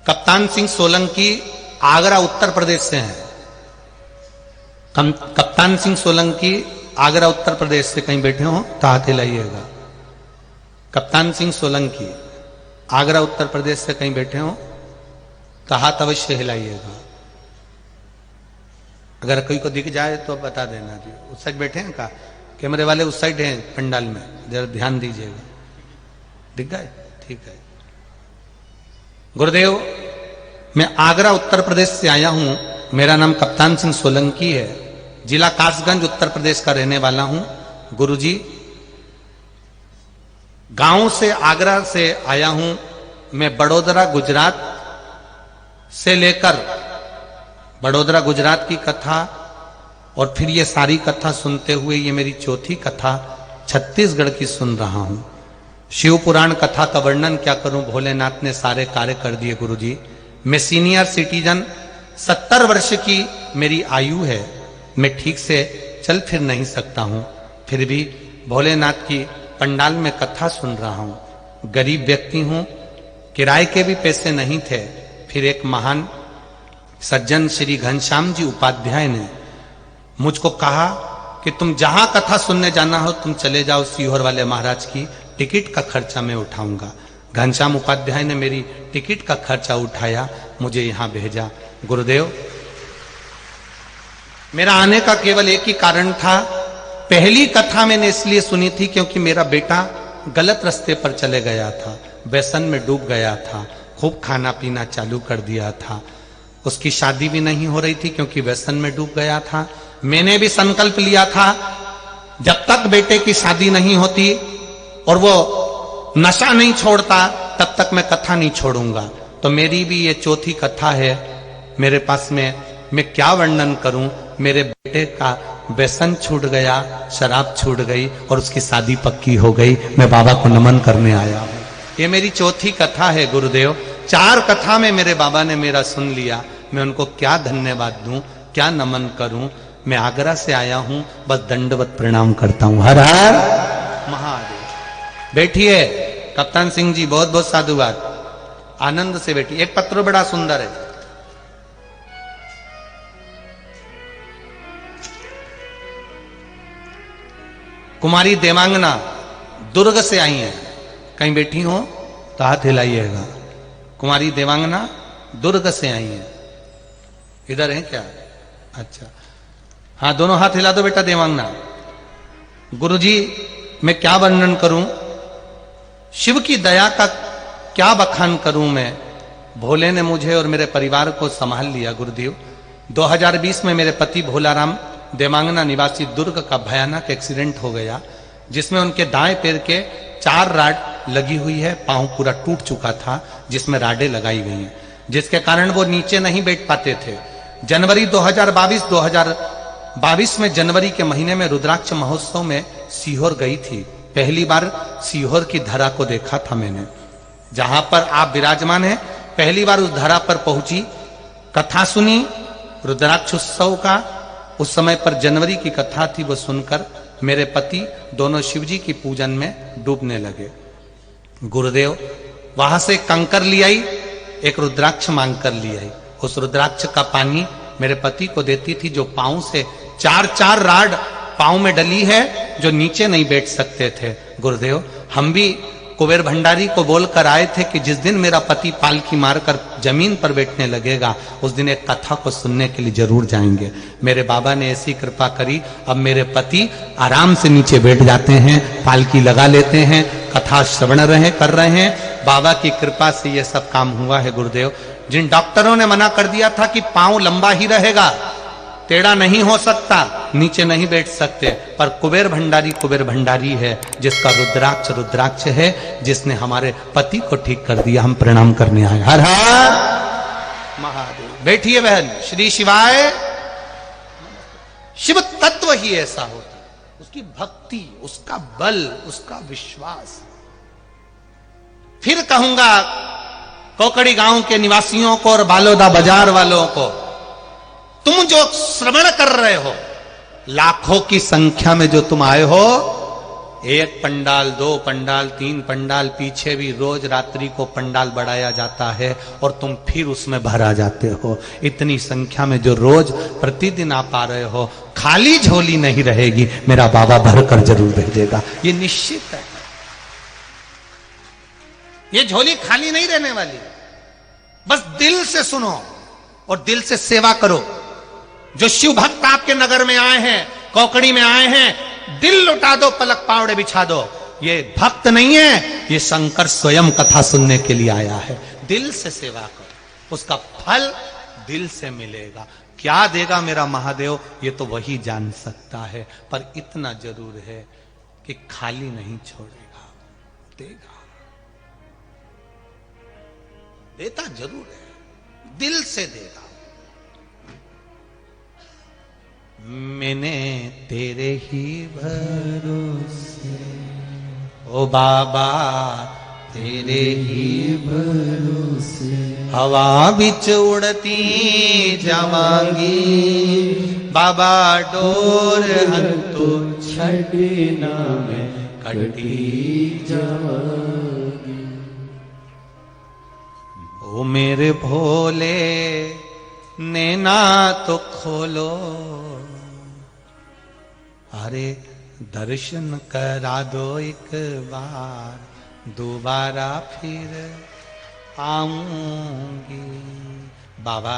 कप्तान सिंह सोलंकी आगरा उत्तर प्रदेश से हैं। कप्तान सिंह सोलंकी आगरा उत्तर प्रदेश से कहीं बैठे हो तो हाथ हिलाइएगा। कप्तान सिंह सोलंकी आगरा उत्तर प्रदेश से कहीं बैठे हो तो हाथ अवश्य हिलाइएगा। अगर कोई को दिख जाए तो बता देना जी। उस साइड बैठे हैं का कैमरे वाले उस साइड हैं पंडाल में, जरा ध्यान दीजिएगा। दिख गए? ठीक है। गुरुदेव, मैं आगरा उत्तर प्रदेश से आया हूं। मेरा नाम कप्तान सिंह सोलंकी है। जिला कासगंज उत्तर प्रदेश का रहने वाला हूं। गुरुजी, गांव से आगरा से आया हूं। मैं बड़ोदरा गुजरात से लेकर बड़ोदरा गुजरात की कथा और फिर ये सारी कथा सुनते हुए ये मेरी चौथी कथा छत्तीसगढ़ की सुन रहा हूं। शिव पुराण कथा का वर्णन क्या करूं, भोलेनाथ ने सारे कार्य कर दिए गुरुजी। मैं सीनियर सिटीजन, 70 वर्ष की मेरी आयु है। मैं ठीक से चल फिर नहीं सकता हूं, फिर भी भोलेनाथ की पंडाल में कथा सुन रहा हूं। गरीब व्यक्ति हूं, किराए के भी पैसे नहीं थे। फिर एक महान सज्जन श्री घनश्याम जी उपाध्याय ने मुझको कहा कि तुम जहां कथा सुनने जाना हो तुम चले जाओ, सीहोर वाले महाराज की टिकट का खर्चा मैं उठाऊंगा। घनश्याम उपाध्याय ने मेरी टिकट का खर्चा उठाया, मुझे यहां भेजा। गुरुदेव, मेरा आने का केवल एक ही कारण था। पहली कथा मैंने इसलिए सुनी थी क्योंकि मेरा बेटा गलत रास्ते पर चले गया था, व्यसन में डूब गया था, खूब खाना पीना चालू कर दिया था। उसकी शादी भी नहीं हो रही थी क्योंकि व्यसन में डूब गया था। मैंने भी संकल्प लिया था जब तक बेटे की शादी नहीं होती और वो नशा नहीं छोड़ता तब तक मैं कथा नहीं छोड़ूंगा। तो मेरी भी ये चौथी कथा है मेरे पास में। मैं क्या वर्णन करूं। मेरे बेटे का व्यसन छूट गया, शराब छूट गई और उसकी शादी पक्की हो गई। मैं बाबा को नमन करने आया हूं। ये मेरी चौथी कथा है गुरुदेव। 4 कथा में मेरे बाबा ने मेरा सुन लिया। मैं उनको क्या धन्यवाद दूं, क्या नमन करूं। मैं आगरा से आया हूं, बस दंडवत प्रणाम करता हूं। हर हर महादेव। बैठिए कप्तान सिंह जी, बहुत बहुत साधुवाद। आनंद से बैठिए। एक पत्र बड़ा सुंदर है। कुमारी देवांगना दुर्ग से आई हैं। कहीं बैठी हो तो हाथ हिलाइएगा। कुमारी देवांगना दुर्ग से आई हैं। इधर है क्या? अच्छा, हाँ, दोनों हाथ हिला दो बेटा। देवांगना, गुरुजी, मैं क्या वर्णन करूं, शिव की दया का क्या बखान करूं मैं। भोले ने मुझे और मेरे परिवार को संभाल लिया गुरुदेव। 2020 में मेरे पति भोलाराम देवांगना निवासी दुर्ग का भयानक एक्सीडेंट हो गया, जिसमें उनके दाएं पैर के 4 राड लगी हुई है। पांव पूरा टूट चुका था, जिसमें राडें लगाई गई हैं, जिसके कारण वो नीचे नहीं बैठ पाते थे। जनवरी 2022 में जनवरी के महीने में रुद्राक्ष महोत्सव में सीहोर गई थी। पहली बार सीहोर की धरा को देखा था मैंने, जहां पर आप विराजमान हैं। पहली बार उस धरा पर पहुंची, कथा सुनी रुद्राक्ष उत्सव का। उस समय पर जनवरी की कथा थी, वो सुनकर मेरे पति दोनों शिवजी की पूजन में डूबने लगे। गुरुदेव, वहां से कंकर ले आई, एक रुद्राक्ष मांग कर ले आई। उस रुद्राक्ष का पानी मेरे पति को देती थी, जो पांव से 4 राड पांव में डली है, जो नीचे नहीं बैठ सकते थे। गुरुदेव, हम भी कुबेर भंडारी को बोलकर आए थे कि जिस दिन मेरा पति पालकी मारकर जमीन पर बैठने लगेगा उस दिन एक कथा को सुनने के लिए जरूर जाएंगे। मेरे बाबा ने ऐसी कृपा करी, अब मेरे पति आराम से नीचे बैठ जाते हैं, पालकी लगा लेते हैं, कथा श्रवण कर रहे हैं। बाबा की कृपा से ये सब काम हुआ है गुरुदेव। जिन डॉक्टरों ने मना कर दिया था कि पांव लंबा ही रहेगा, टेढ़ा नहीं हो सकता, नीचे नहीं बैठ सकते, पर कुबेर भंडारी है, जिसका रुद्राक्ष है, जिसने हमारे पति को ठीक कर दिया। हम प्रणाम करने आए। हर हर महादेव। बैठिए बहन। श्री शिवाय। शिव तत्व ही ऐसा होता है, उसकी भक्ति, उसका बल, उसका विश्वास। फिर कहूंगा कोकड़ी गांव के निवासियों को और बालोदा बाजार वालों को, तुम जो श्रवण कर रहे हो, लाखों की संख्या में जो तुम आए हो, एक पंडाल, 2 पंडाल, 3 पंडाल, पीछे भी रोज रात्रि को पंडाल बढ़ाया जाता है और तुम फिर उसमें भरा जाते हो। इतनी संख्या में जो रोज प्रतिदिन आप आ रहे हो, खाली झोली नहीं रहेगी, मेरा बाबा भरकर जरूर भेजेगा, ये निश्चित है। ये झोली खाली नहीं रहने वाली। बस दिल से सुनो और दिल से सेवा करो। जो शिव भक्त आपके नगर में आए हैं, कोकड़ी में आए हैं, दिल लुटा दो, पलक पावड़े बिछा दो। ये भक्त नहीं है, ये शंकर स्वयं कथा सुनने के लिए आया है। दिल से सेवा करो, उसका फल दिल से मिलेगा। क्या देगा मेरा महादेव, ये तो वही जान सकता है, पर इतना जरूर है कि खाली नहीं छोड़ेगा, देगा, देता जरूर है, दिल से देगा। मैंने तेरे ही भरोसे, ओ बाबा तेरे ही भरोसे, हवा बिच उड़ती जावांगी, बाबा डोर हंतु छड़ना में कटी जावांगी। ओ मेरे भोले नैना तो खोलो, अरे दर्शन करा दो एक बार, दोबारा फिर आऊंगी। बाबा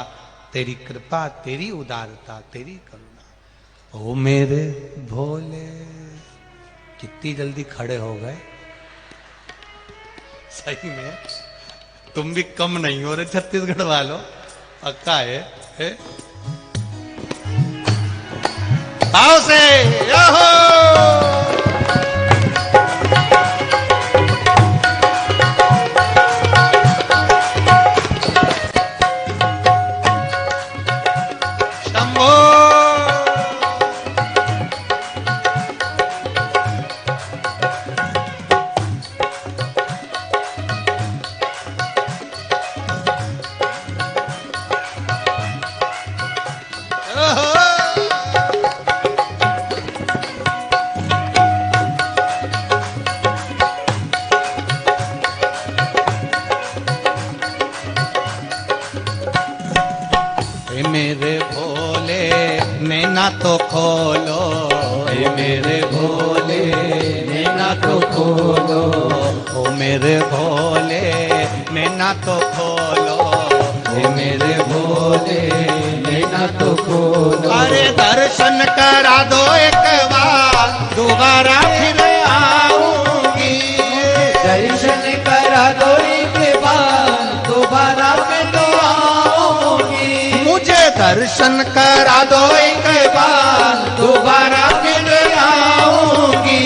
तेरी कृपा, तेरी उदारता, तेरी करुणा। ओ मेरे भोले, कितनी जल्दी खड़े हो गए। सही में तुम भी कम नहीं हो रहे छत्तीसगढ़ वालों, पक्का है? भाव से याहो। शंभो मेरे भोले नैना तो खोलो, हे मेरे भोले नैना तो खोलो, ओ मेरे भोले नैना तो खोलो, हे मेरे भोले नैना तो खोलो। अरे दर्शन करा दो एक बार, दोबारा फिर आऊंगी। दर्शन करा दो एक बार, दोबारा फिर आऊंगी। मुझे दर्शन करा दो एक बार, दोबारा फिर आऊंगी।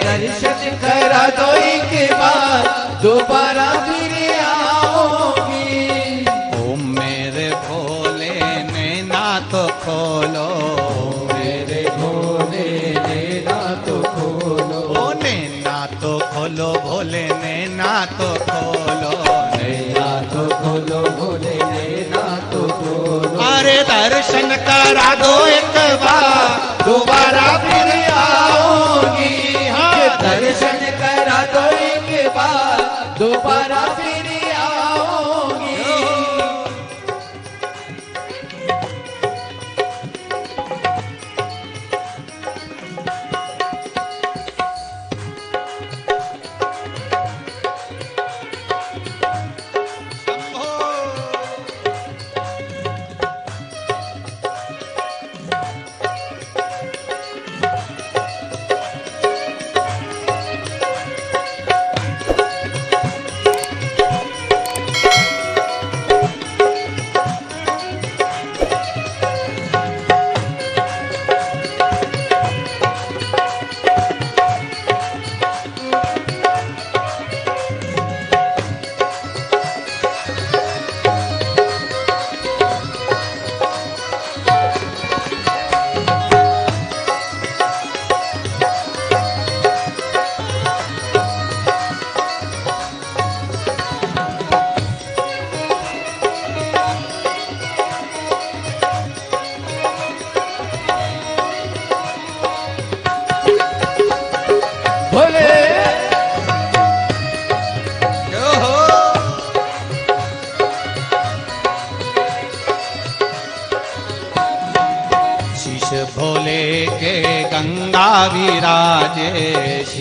दर्शन करा दो एक बार, दोबारा फिर आऊंगी। ओ मेरे भोले नैना तो खोलो, मेरे भोले नैना तो खोलो, ओ नैना तो खोलो भोले नैना तो खोलो, नैना तो खोलो भोले नैना तो खोलो। अरे दर्शन करा दो एक बार, दोबारा फिर आऊंगी। हाँ दर्शन करा दो एक बार, दोबारा फिर आऊंगी।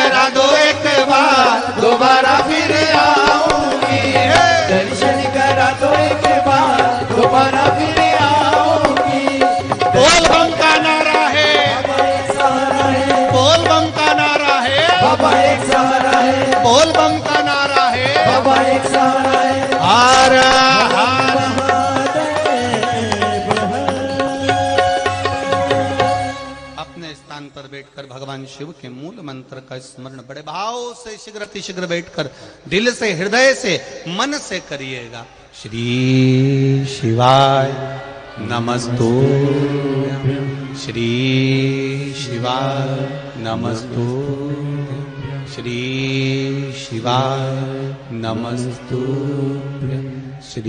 करा दो एक बार, दोबारा फिर आऊंगी। दर्शन करा दो एक बार, दोबारा फिर आऊंगी। बोल बम का नारा है, बाबा एक सहारा है, बोल बम का नारा है, बाबा एक सहारा है, बोल बम का नारा है। बाबा एक सहारा है। हर हर अपने स्थान पर बैठकर भगवान शिव के मूल मंत्र का स्मरण बड़े भाव से शीघ्र अतिशीघ्र बैठकर दिल से, हृदय से, मन से करिएगा। श्री शिवाय नमस्तुभ्यं, श्री शिवाय नमस्तुभ्यं, श्री शिवाय नमस्तुभ्यं, श्री